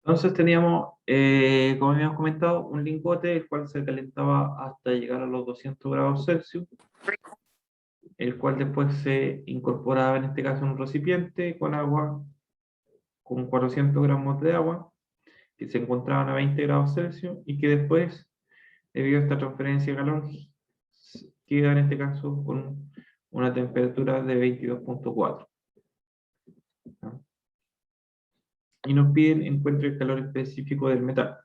Entonces teníamos, como habíamos comentado, un lingote el cual se calentaba hasta llegar a los 200 grados Celsius, el cual después se incorporaba en este caso en un recipiente con agua, con 400 gramos de agua, que se encontraban a 20 grados Celsius y que después, debido a esta transferencia de calor, queda en este caso con una temperatura de 22,4. ¿No? Y nos piden encuentre el calor específico del metal.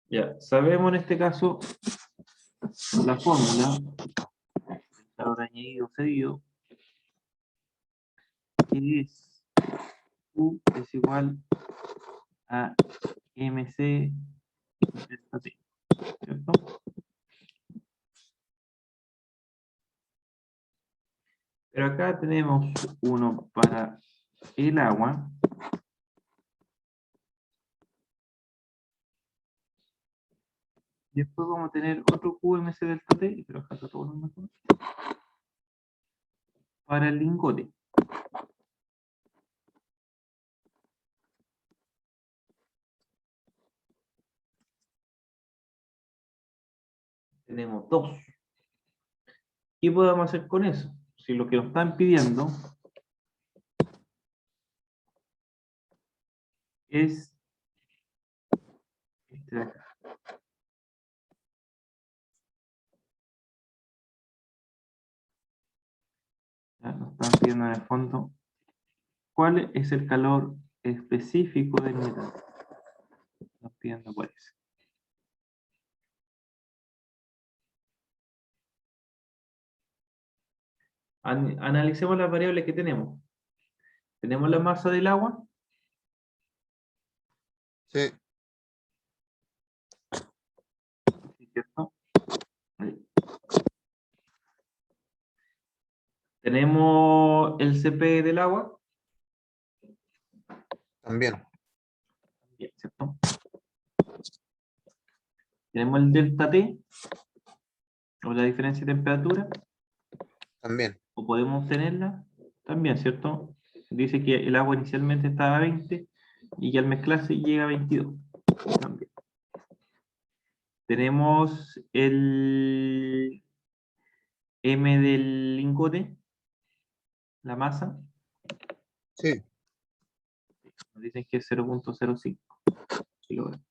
Ya, sabemos en este caso la fórmula, calor añadido cedido, que es U es igual a MC delta T, ¿cierto? Pero acá tenemos uno para el agua, y después vamos a tener otro QMC delta T, pero acá está todo lo mejor, para el lingote. Tenemos dos. ¿Qué podemos hacer con eso? Si lo que nos están pidiendo es este de acá. Ya nos están pidiendo en el fondo cuál es el calor específico del metal. Nos pidiendo cuál es. Analicemos las variables que tenemos. Tenemos la masa del agua. Sí. ¿Cierto? Ahí. Tenemos el CP del agua. También. Bien, ¿cierto? Tenemos el delta T, o la diferencia de temperatura. También. O podemos obtenerla también, ¿cierto? Dice que el agua inicialmente estaba a 20 y que al mezclarse llega a 22. También. Tenemos el M del lingote, la masa. Sí. Nos dicen que es 0,05 kilogramos.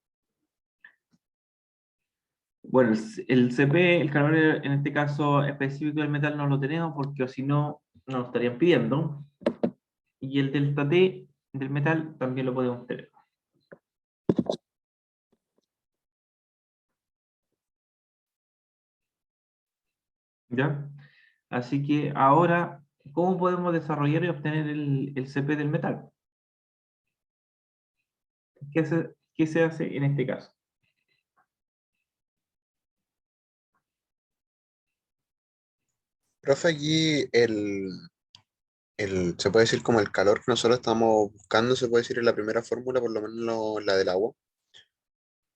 Bueno, el CP, el calor en este caso específico del metal, no lo tenemos porque o si no, nos estarían pidiendo. Y el delta T del metal también lo podemos tener. ¿Ya? Así que ahora, ¿cómo podemos desarrollar y obtener el CP del metal? ¿Qué se hace en este caso? Profe, aquí se puede decir como el calor que nosotros estamos buscando, se puede decir en la primera fórmula, por lo menos la del agua,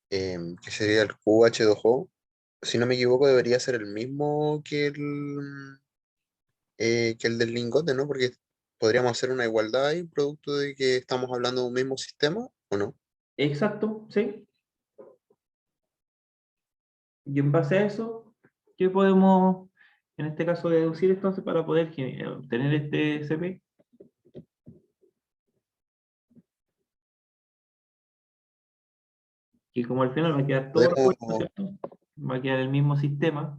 que sería el QH2O. Si no me equivoco, debería ser el mismo que el del lingote, ¿no? Porque podríamos hacer una igualdad ahí, producto de que estamos hablando de un mismo sistema, ¿o no? Exacto, ¿sí? Y en base a eso, ¿qué podemos, en este caso, deducir entonces para poder obtener este CP? Que como al final va a quedar todo revuelto, Podemos, ¿cierto? Va a quedar el mismo sistema,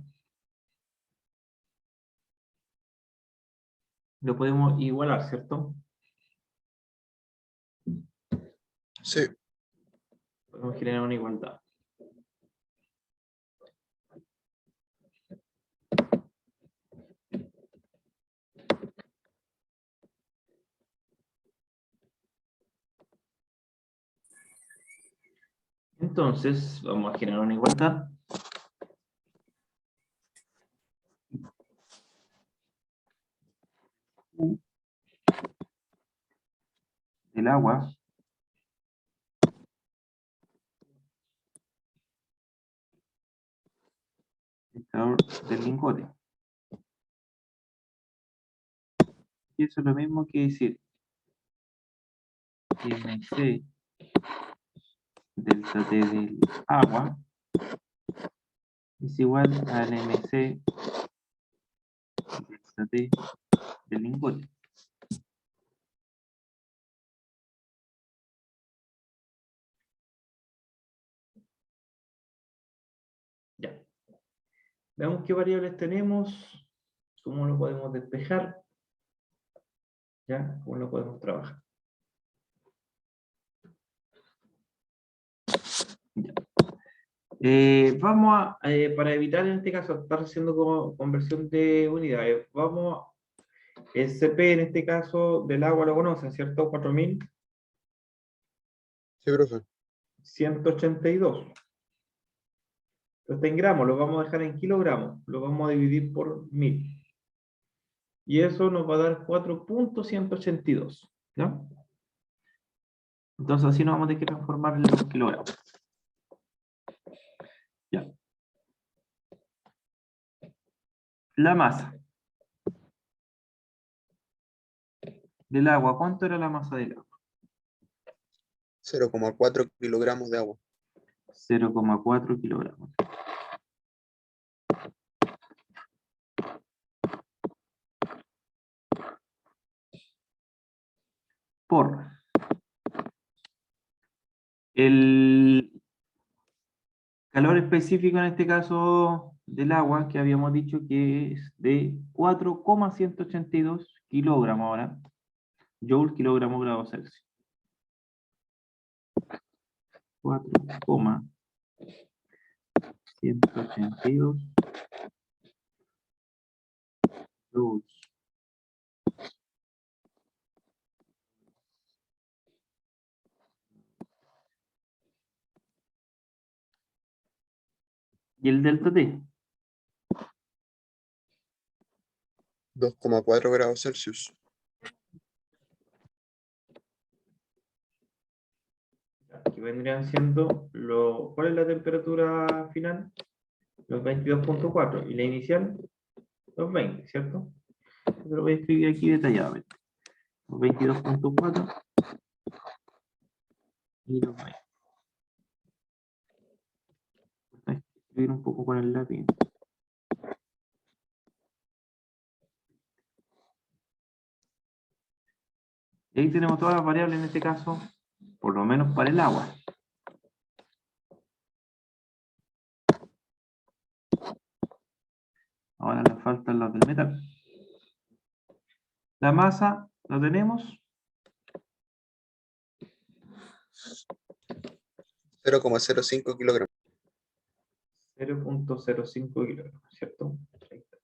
lo podemos igualar, ¿cierto? sí, Podemos generar una igualdad. Entonces, vamos a generar una igualdad. U del agua el calor del lingote. Y eso es lo mismo que decir MC delta T del agua es igual al MC delta T del lingote. Ya. Veamos qué variables tenemos, cómo lo podemos despejar, ya, cómo lo podemos trabajar. Ya. Vamos a, para evitar en este caso estar haciendo como conversión de unidades, vamos, el CP en este caso del agua lo conocen, ¿cierto? 4182. Sí, profe. Está en gramos, lo vamos a dejar en kilogramos, lo vamos a dividir por 1000. Y eso nos va a dar 4.182, ¿no? Entonces así nos vamos a tener que transformar en los kilogramos. Ya. La masa del agua, ¿cuánto era la masa del agua? 0,4 kilogramos de agua. 0,4 kilogramos. Por el calor específico en este caso del agua, que habíamos dicho que es de 4,182 kilogramos ahora, joule kilogramo grado Celsius. 4,182 joules. ¿Y el delta T? 2,4 grados Celsius. Que vendrían siendo, ¿cuál es la temperatura final? Los 22.4. Y la inicial, los 20, ¿cierto? Yo lo voy a escribir aquí detalladamente. Los 22.4 y los 20. Voy a escribir un poco con el lápiz. Y ahí tenemos todas las variables en este caso, por lo menos para el agua. Ahora nos faltan las del metal. La masa, ¿lo tenemos? 0,05 kilogramos. 0.05 kilogramos, ¿cierto? Ahí está.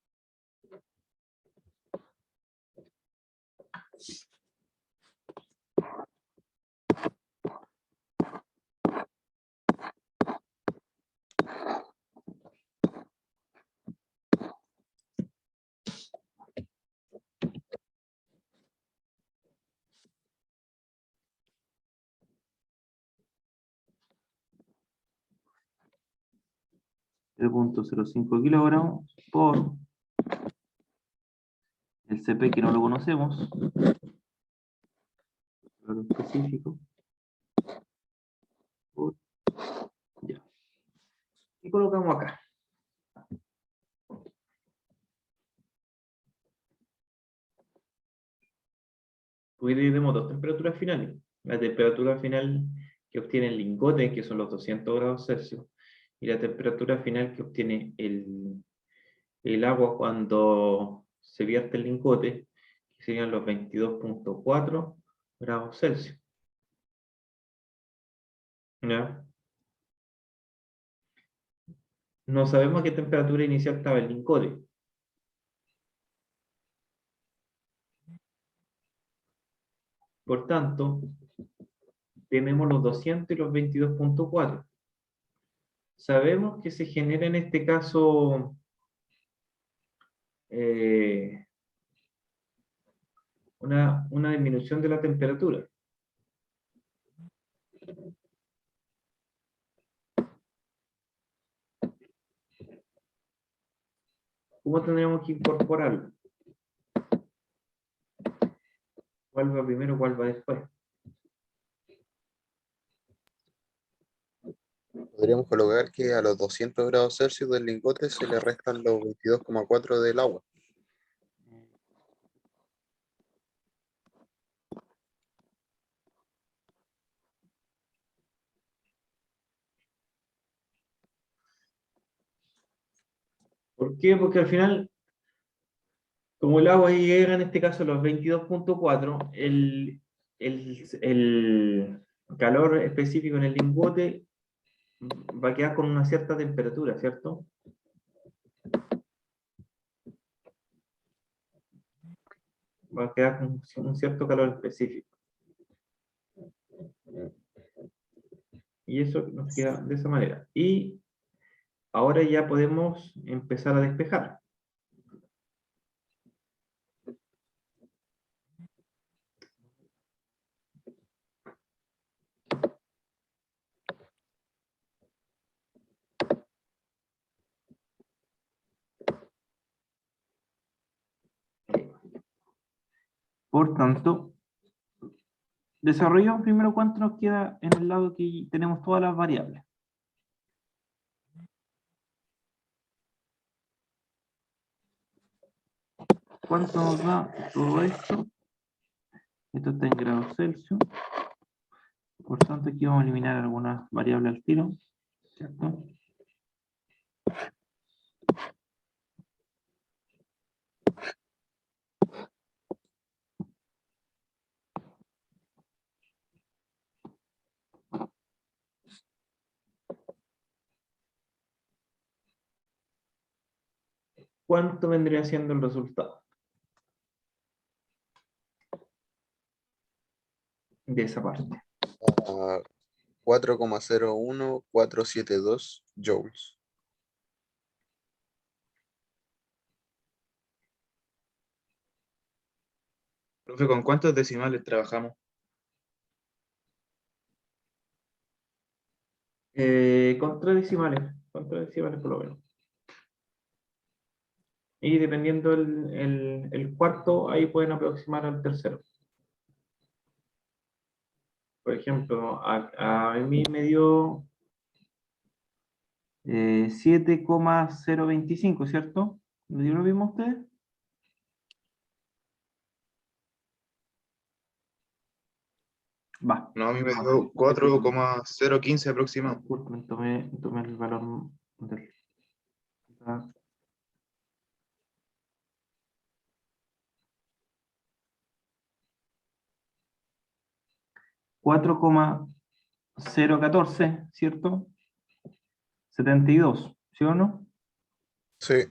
.05 kilogramos por el CP que no lo conocemos, lo específico, por, ya. Y colocamos acá. Tenemos dos temperaturas finales. La temperatura final que obtiene el lingote, que son los 200 grados Celsius, y la temperatura final que obtiene el agua cuando se vierte el lingote, que serían los 22.4 grados Celsius. ¿Ya? No sabemos a qué temperatura inicial estaba el lingote. Por tanto, tenemos los 200 y los 22.4. Sabemos que se genera en este caso una disminución de la temperatura. ¿Cómo tendríamos que incorporarlo? ¿Cuál va primero, cuál va después? Podríamos colocar que a los 200 grados Celsius del lingote se le restan los 22,4 del agua. ¿Por qué? Porque al final, como el agua llega en este caso a los 22,4, el calor específico en el lingote va a quedar con una cierta temperatura, ¿cierto? Va a quedar con un cierto calor específico. Y eso nos queda de esa manera. Y ahora ya podemos empezar a despejar. Por tanto, desarrollamos primero cuánto nos queda en el lado que tenemos todas las variables. ¿Cuánto nos da todo esto? Esto está en grados Celsius. Por tanto, aquí vamos a eliminar algunas variables al tiro, ¿cierto? ¿Cuánto vendría siendo el resultado de esa parte? A 4,01472 joules. Profe, ¿con cuántos decimales trabajamos? Con tres decimales por lo menos. Y dependiendo el cuarto, ahí pueden aproximar al tercero. Por ejemplo, a mí me dio 7,025, ¿cierto? ¿Me dio lo mismo a ustedes? Va. No, a mí me dio 4,015 aproximado. Disculpen, tomé el valor del... 4,014, ¿cierto? 72, ¿sí o no? Sí,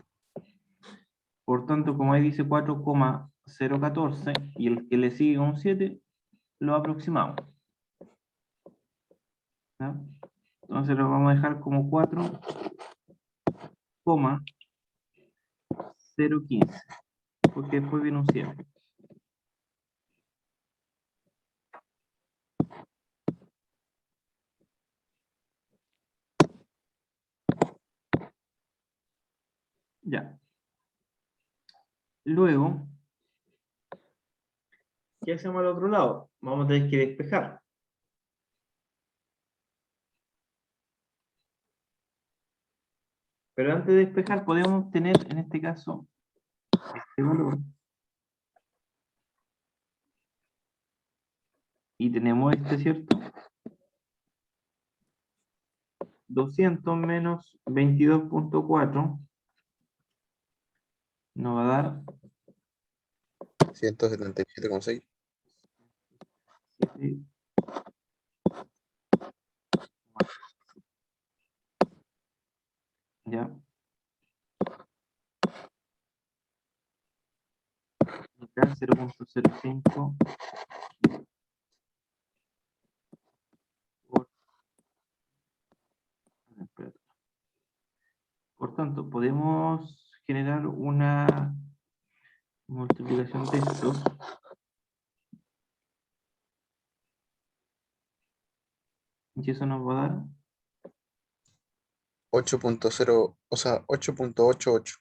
Por tanto, como ahí dice 4,014 y el que le sigue un 7, lo aproximamos. ¿Ya? Entonces lo vamos a dejar como 4,015, porque después viene un 7. Ya. Luego, ¿qué hacemos al otro lado? Vamos a tener que despejar. Pero antes de despejar podemos tener, en este caso, este valor. Y tenemos este, ¿cierto? 200 menos 22,4 nos va a dar 177,6. 7. Ya. Acá 0,05 por... espérate. Por tanto, podemos generar una multiplicación de estos. Y eso nos va a dar 8,0, o sea, 8,88.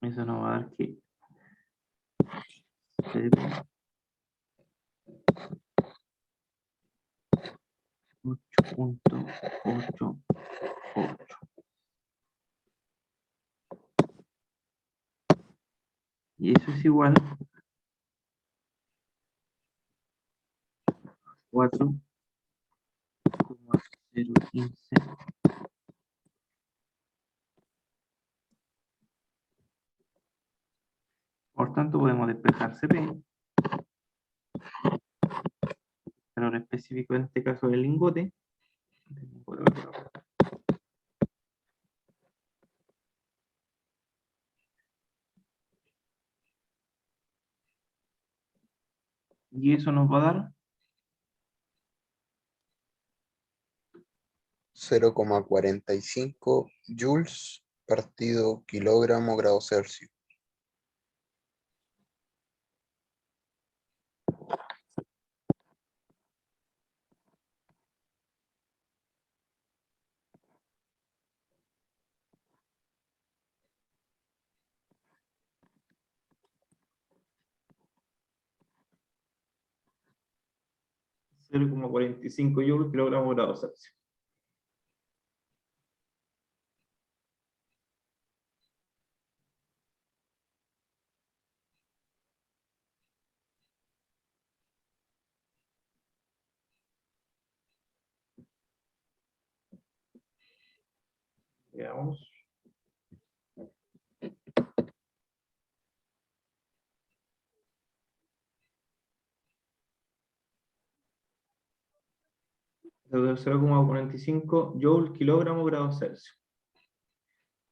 eso nos va a dar que 8.88. Y eso es igual a 4,015. Por tanto, podemos despejar CP. El valor específico en este caso del lingote. Y eso nos va a dar 0,45 joules partido kilogramo grado Celsius. cero coma 45 joules kilogramo grado Celsius. Veamos. De 0,45 joule kilogramo grado Celsius.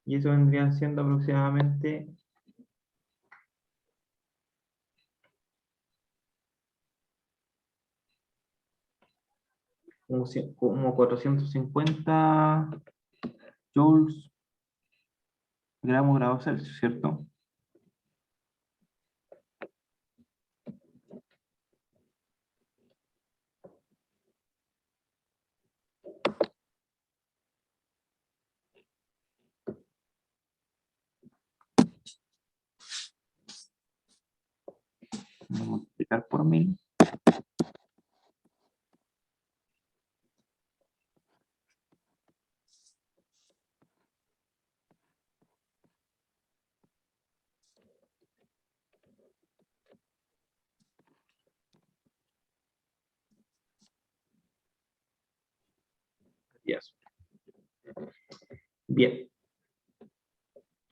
Y eso vendrían siendo aproximadamente como 450 joules gramo grado Celsius, ¿cierto? Vamos a multiplicar por 1000. Yes. Bien.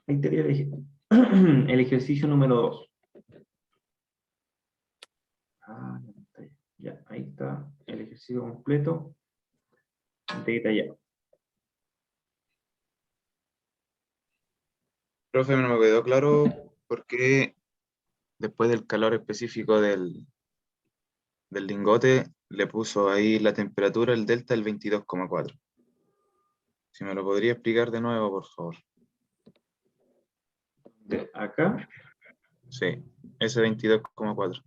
Ahí estaría el ejercicio número 2. Ya, ahí está el ejercicio completo, detallado. Profe, no me quedó claro por qué después del calor específico del lingote le puso ahí la temperatura, el delta, el 22,4. Si me lo podría explicar de nuevo, por favor. De acá, Sí, ese 22,4.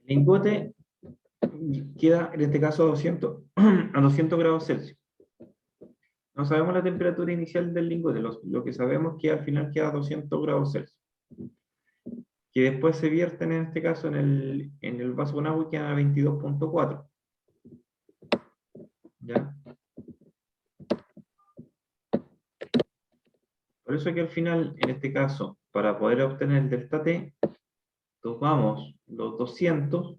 el lingote queda en este caso a 200, a 200 grados Celsius. No sabemos la temperatura inicial del lingote, lo que sabemos es que al final queda a 200 grados Celsius. Que después se vierten en este caso en el vaso con agua y quedan a 22,4. ¿Ya? Por eso que al final, en este caso, para poder obtener el delta T, tomamos los 200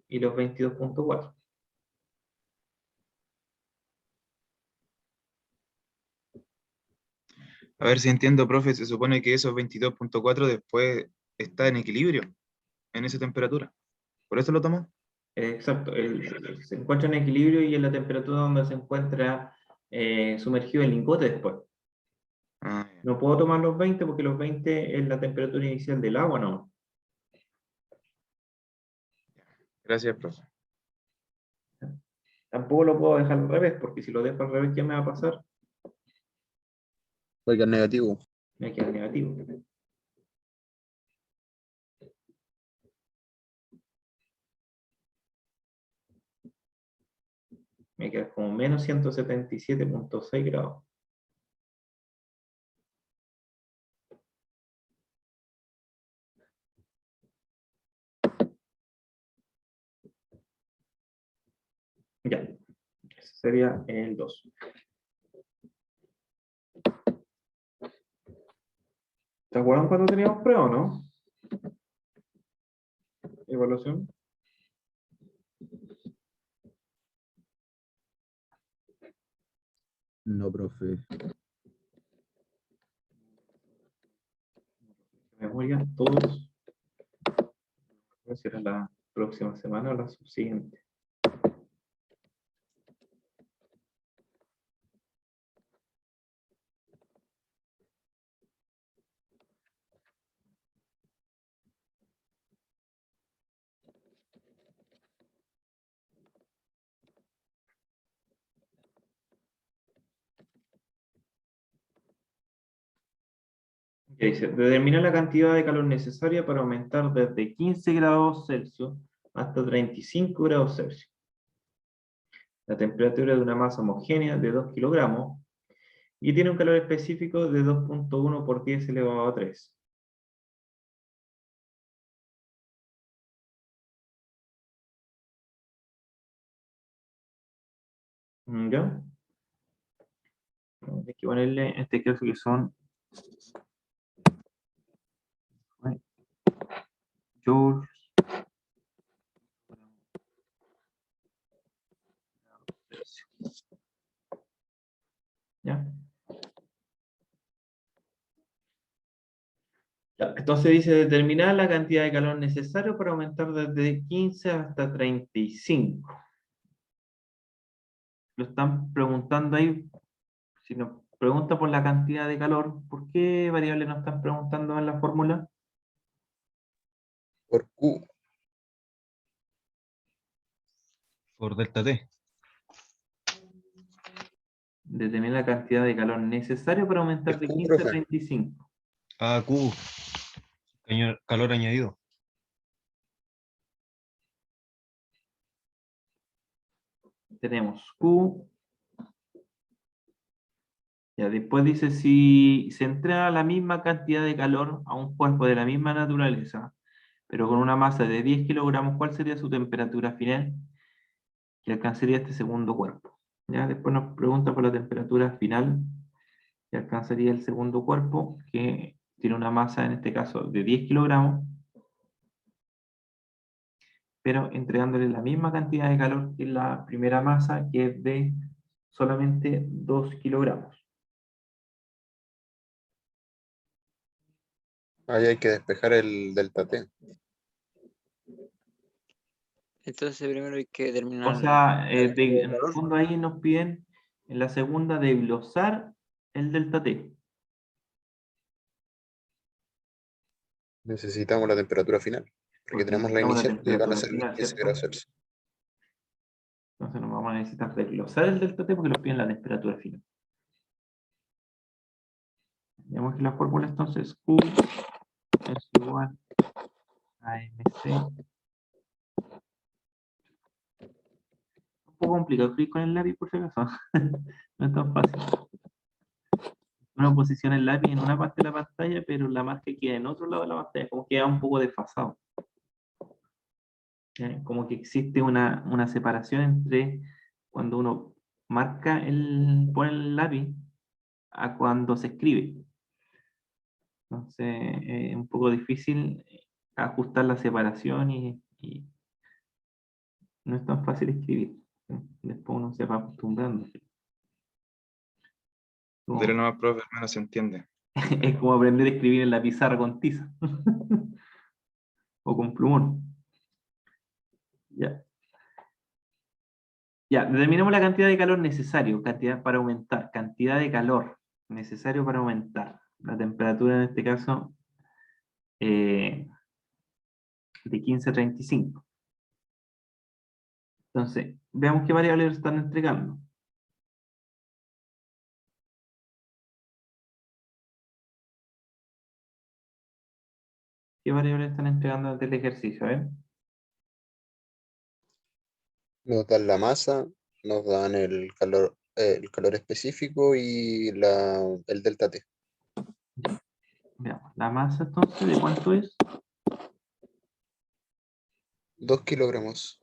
y los 22,4. A ver si entiendo, profe, se supone que esos 22,4 después está en equilibrio, en esa temperatura. ¿Por eso lo tomó? Exacto, se encuentra en equilibrio y en la temperatura donde se encuentra sumergido el lingote después. Ah, ya. No puedo tomar los 20 porque los 20 es la temperatura inicial del agua, ¿no? Gracias, profe. Tampoco lo puedo dejar al revés, porque si lo dejo al revés, ¿qué me va a pasar? Oiga, negativo. Me queda negativo. Me queda como menos 177,6 grados. sería el 2. ¿Se acuerdan cuando teníamos prueba o no? Evaluación. No, profe. Memoria, todos. No sé si era la próxima semana o la subsiguiente. Ok, dice, determina la cantidad de calor necesaria para aumentar desde 15 grados Celsius hasta 35 grados Celsius. La temperatura de una masa homogénea de 2 kilogramos y tiene un calor específico de 2.1 por 10 elevado a 3. ¿Ya? Hay que ponerle en este caso que son joules. ¿Ya? Ya, entonces dice determinar la cantidad de calor necesario para aumentar desde 15 hasta 35. Lo están preguntando ahí. Si nos pregunta por la cantidad de calor, ¿por qué variable nos están preguntando en la fórmula? Por Q. Por delta T. Determinar la cantidad de calor necesario para aumentar Es de Q, 15 a profe. 35. Ah, Q. Calor añadido. Tenemos Q. Ya, después dice si se entrega la misma cantidad de calor a un cuerpo de la misma naturaleza, pero con una masa de 10 kilogramos, ¿cuál sería su temperatura final que alcanzaría este segundo cuerpo? ¿Ya? Después nos pregunta por la temperatura final que alcanzaría el segundo cuerpo, que tiene una masa en este caso de 10 kilogramos, pero entregándole la misma cantidad de calor que la primera masa, que es de solamente 2 kilogramos. Ahí hay que despejar el delta T. Entonces primero hay que determinar O sea, la cantidad de en el calor. fondo ahí nos piden en la segunda desglosar el delta T. Necesitamos la temperatura final. Porque Porque tenemos la necesitamos la inicial y van a temperatura ser los final, 15 ¿cierto? grados Celsius. Entonces nos vamos a necesitar desglosar el delta T porque nos piden la temperatura final. Tenemos que la fórmula entonces Q es igual a MC. Un poco complicado escribir con el lápiz por si acaso. No es tan fácil. Uno posiciona el lápiz en una parte de la pantalla, pero la marca queda en otro lado de la pantalla, como queda un poco desfasado. Como que existe una separación entre cuando uno pone el lápiz a cuando se escribe. Entonces es un poco difícil ajustar la separación y no es tan fácil escribir. Después uno se va acostumbrando. Dile nomás, profe, al menos se entiende. Es como aprender a escribir en la pizarra con tiza o con plumón. Ya. Ya, determinamos la cantidad de calor necesario, cantidad para aumentar, cantidad de calor necesario para aumentar. La temperatura en este caso de 15 a 35. Entonces, veamos qué variables están entregando. ¿Qué variables están entregando desde el ejercicio? A ver. Nos dan la masa, nos dan el calor específico y el delta T. Veamos. La masa entonces, ¿de cuánto es? 2 kilogramos.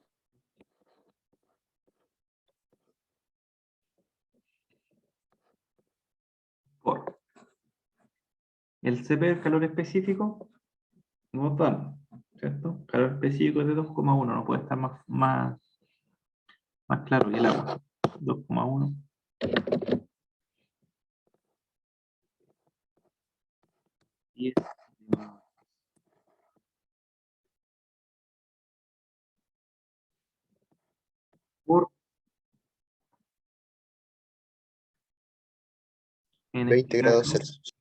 El CP, el calor específico, nos dan, ¿cierto? Calor específico es de 2,1, no puede estar más claro que el agua. 2,1. Y es por 20 grados Celsius.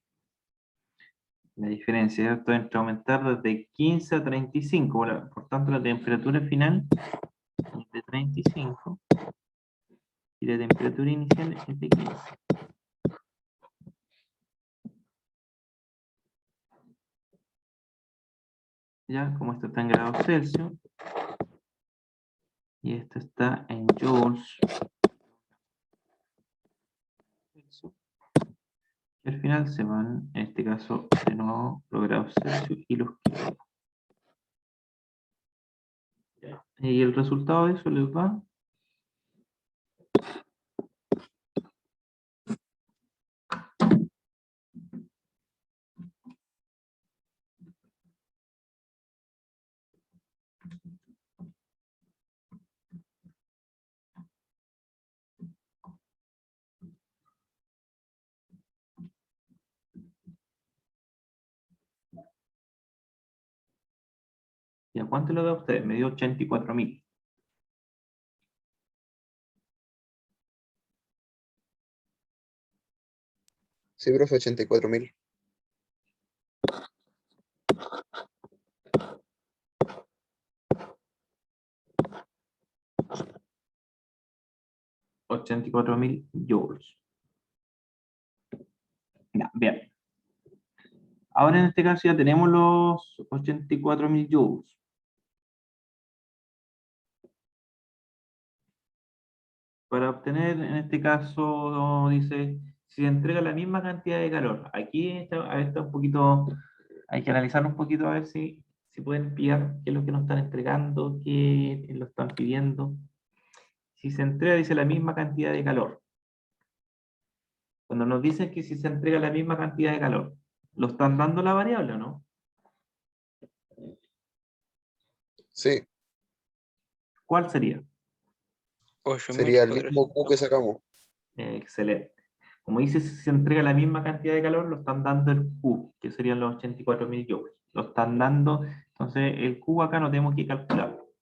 La diferencia, ¿cierto? Entre aumentar desde 15 a 35, por tanto la temperatura final es de 35 y la temperatura inicial es de 15. Ya, como esto está en grados Celsius y esto está en joules, y al final se van, en este caso, de nuevo los grados Celsius y los kilogramos. Y el resultado de eso les va ¿y a cuánto lo da usted? Me dio 84.000. Sí, profe, 84.000. $84.000 joules. Ya, bien. Ahora en este caso ya tenemos los 84.000 joules. Para obtener, en este caso, dice, si se entrega la misma cantidad de calor. Aquí está un poquito, hay que analizar un poquito a ver si pueden pillar qué es lo que nos están entregando, qué lo están pidiendo. Si se entrega, dice, la misma cantidad de calor. Cuando nos dicen que si se entrega la misma cantidad de calor, ¿lo están dando la variable o no? Sí, ¿Cuál sería? 8.000 sería el cuadrados. mismo Q que sacamos. Excelente. Como dice, si se entrega la misma cantidad de calor, lo están dando el Q, que serían los 84.000 joules. Lo están dando, entonces el Q acá no tenemos que calcularlo.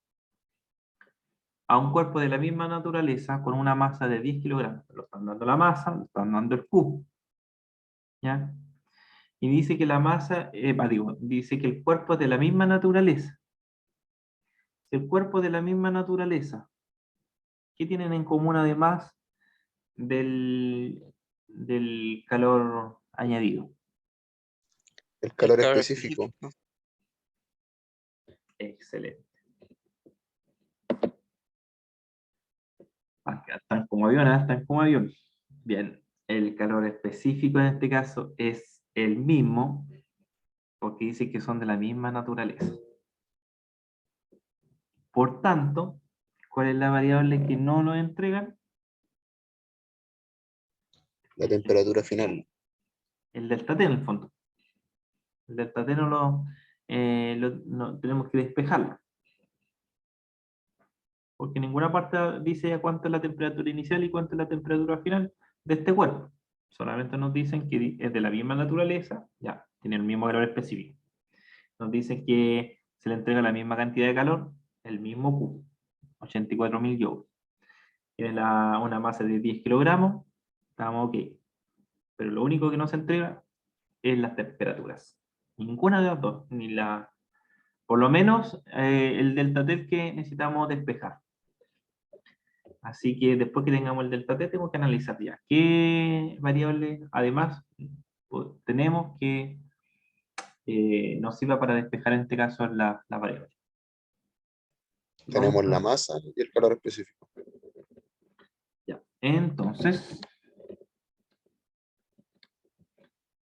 A un cuerpo de la misma naturaleza con una masa de 10 kilogramos. Lo están dando la masa, lo están dando el Q. ¿Ya? Y dice que la masa, dice que el cuerpo es de la misma naturaleza. Si el cuerpo es de la misma naturaleza, ¿qué tienen en común además del calor añadido? El El calor calor específico. específico. Excelente. Están como aviones, están como avión. Bien, el calor específico en este caso es el mismo, porque dice que son de la misma naturaleza. Por tanto, ¿cuál es la variable que no nos entregan? La temperatura final. El delta T en el fondo. El delta T no tenemos que despejarlo. Porque en ninguna parte dice cuánto es la temperatura inicial y cuánto es la temperatura final de este cuerpo. Solamente nos dicen que es de la misma naturaleza, ya, tiene el mismo calor específico. Nos dicen que se le entrega la misma cantidad de calor, el mismo Q, 84.000 joules. Tiene una masa de 10 kilogramos, estamos ok. Pero lo único que no se entrega es las temperaturas. Ninguna de las dos, por lo menos el delta T que necesitamos despejar. Así que después que tengamos el delta T, tenemos que analizar ya qué variables, además, tenemos que nos sirva para despejar en este caso la variable. Tenemos la masa y el calor específico. Ya. Entonces,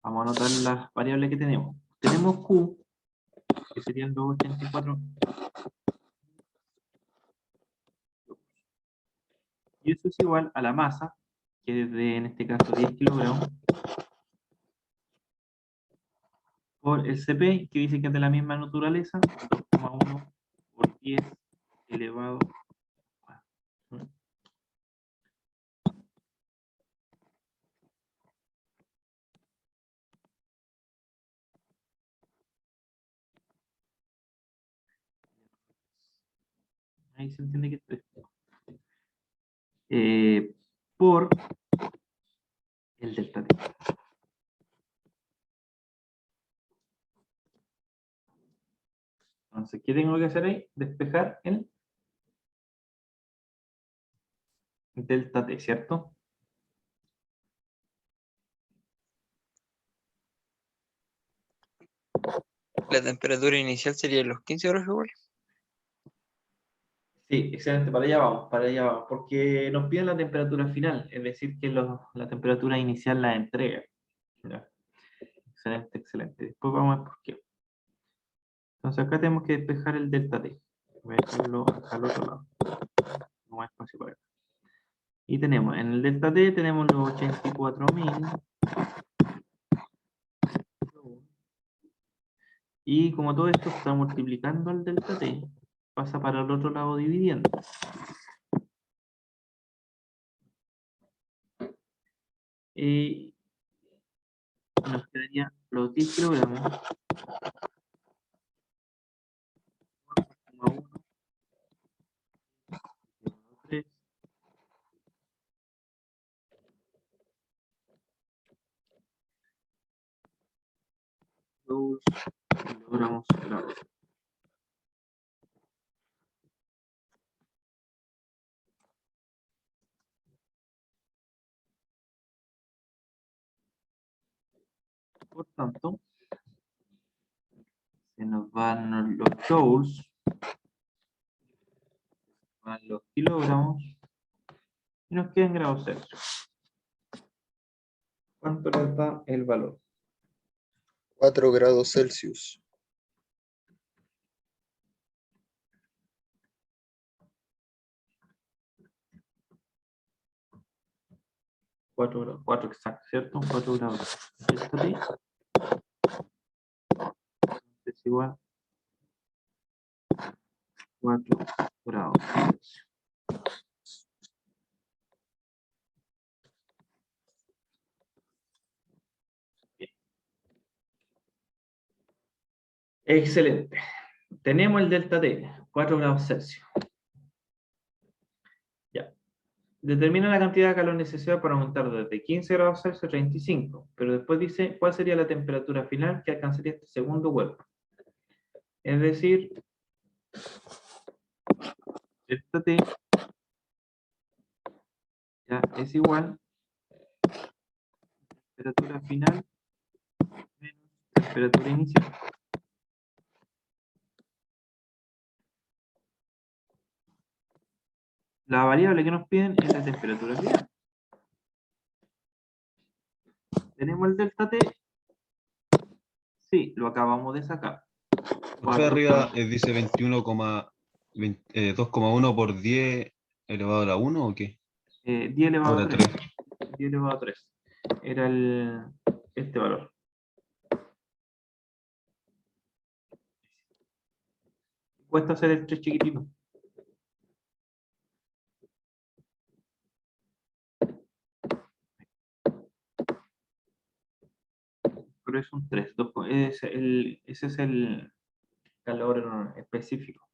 vamos a anotar las variables que tenemos. Tenemos Q, que serían 284. Y eso es igual a la masa, que es de, en este caso, 10 kilogramos, por el CP, que dice que es de la misma naturaleza, 2,1 por 10 elevado a 4. Ahí se entiende que esto es por el delta T. Entonces, ¿qué tengo que hacer ahí? Despejar el delta T, ¿cierto? La temperatura inicial sería los 15 grados igual. Sí, excelente, para allá vamos, porque nos piden la temperatura final, es decir, que la temperatura inicial la entrega. Ya. Excelente, excelente. Después vamos a ver por qué. Entonces acá tenemos que despejar el delta T. Voy a dejarlo acá al otro lado. No más espacio para acá. Y tenemos, en el delta T tenemos los 84.000. Y como todo esto está multiplicando al delta T, pasa para el otro lado dividiendo. Y nos quedaría los 10 kilogramos, 1,1, 3, kilogramos grado. Por tanto, se nos van los joules, van los kilogramos, y nos quedan grados Celsius. ¿Cuánto nos da el valor? 4 grados Celsius. 4 grados, 4 exacto, ¿cierto? 4 grados. Delta T es igual a 4 grados Celsius. Bien. Excelente. Tenemos el delta T, 4 grados Celsius. Ya. Determina la cantidad de calor necesaria para aumentar desde 15 grados Celsius a 35, pero después dice cuál sería la temperatura final que alcanzaría este segundo cuerpo. Es decir, delta T ya es igual a temperatura final menos temperatura inicial. La variable que nos piden es la temperatura final. ¿Tenemos el delta T? Sí, lo acabamos de sacar. Por arriba dice 2,1 por 10 elevado a la 1 o qué? 10 elevado a Ahora 3. 3. 10 elevado a 3. Era este valor. Cuesta hacer el 3 chiquitito. Pero es un 3. Ese es el calor específico.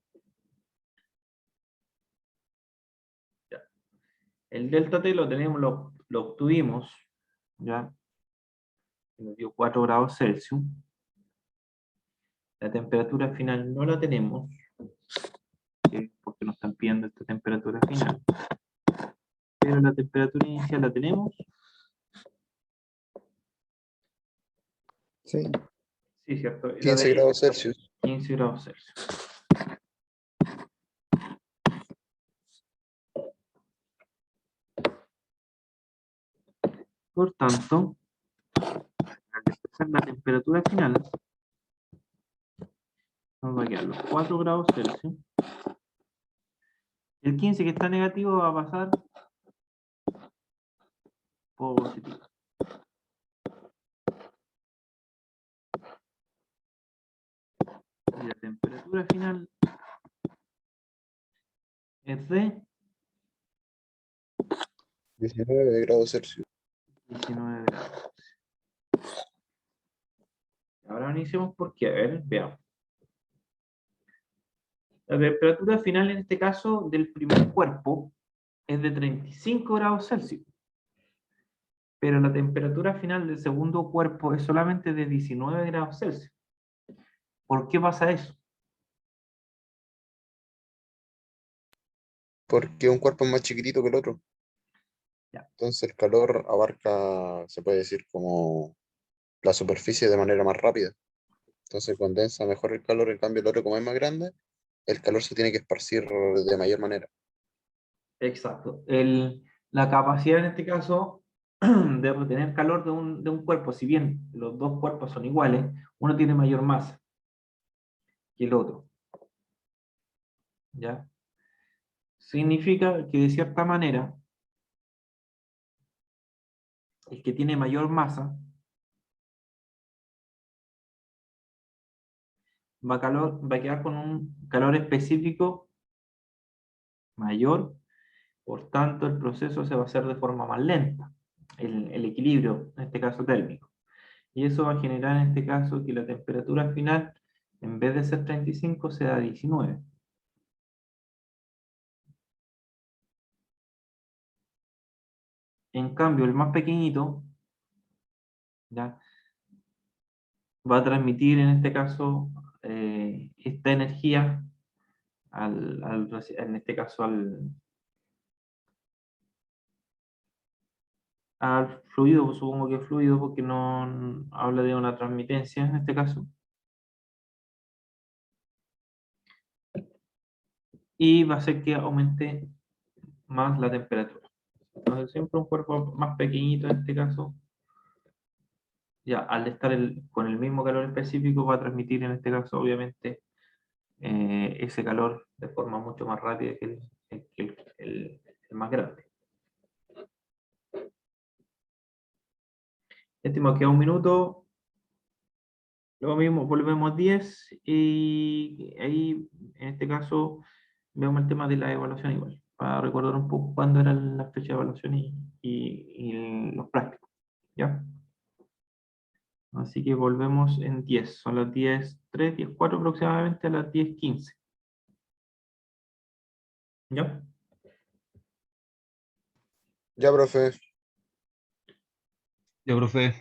Ya. El delta T lo tenemos, lo obtuvimos, ya, nos dio 4 grados Celsius. La temperatura final no la tenemos, porque nos están pidiendo esta temperatura final. Pero la temperatura inicial la tenemos. Sí. Sí, cierto. Era 15 de grados Celsius. 15 grados Celsius. Por tanto, al despejar la temperatura final, nos va a quedar los 4 grados Celsius. El 15 que está negativo va a pasar positivo. Y la temperatura final es de 19 grados Celsius. 19 grados. Ahora iniciemos por qué. A ver, veamos. La temperatura final en este caso del primer cuerpo es de 35 grados Celsius. Pero la temperatura final del segundo cuerpo es solamente de 19 grados Celsius. ¿Por qué pasa eso? Porque un cuerpo es más chiquitito que el otro. Ya. Entonces el calor abarca, se puede decir, como la superficie de manera más rápida. Entonces condensa mejor el calor, en cambio el otro como es más grande, el calor se tiene que esparcir de mayor manera. Exacto. La capacidad en este caso de retener calor de un cuerpo, si bien los dos cuerpos son iguales, uno tiene mayor masa que el otro. ¿Ya? Significa que de cierta manera el que tiene mayor masa va a quedar con un calor específico mayor, por tanto el proceso se va a hacer de forma más lenta, el equilibrio, en este caso térmico. Y eso va a generar en este caso que la temperatura final, en vez de ser 35, sea 19. En cambio, el más pequeñito, ¿ya? Va a transmitir en este caso esta energía en este caso al fluido, pues supongo que fluido porque no habla de una transmitencia en este caso, y va a hacer que aumente más la temperatura. Entonces siempre un cuerpo más pequeñito en este caso, ya al estar con el mismo calor específico, va a transmitir en este caso obviamente ese calor de forma mucho más rápida que el más grande. Estimado, queda un minuto. Lo mismo, volvemos 10 y ahí, en este caso, vemos el tema de la evaluación igual, para recordar un poco cuándo era la fecha de evaluación y los prácticos. ¿Ya? Así que volvemos en 10. Son las 10:03, 10:04 aproximadamente, a las 10:15. ¿Ya? Ya, profe. Ya, profe.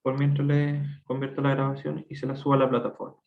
Por mientras le convierto la grabación y se la subo a la plataforma.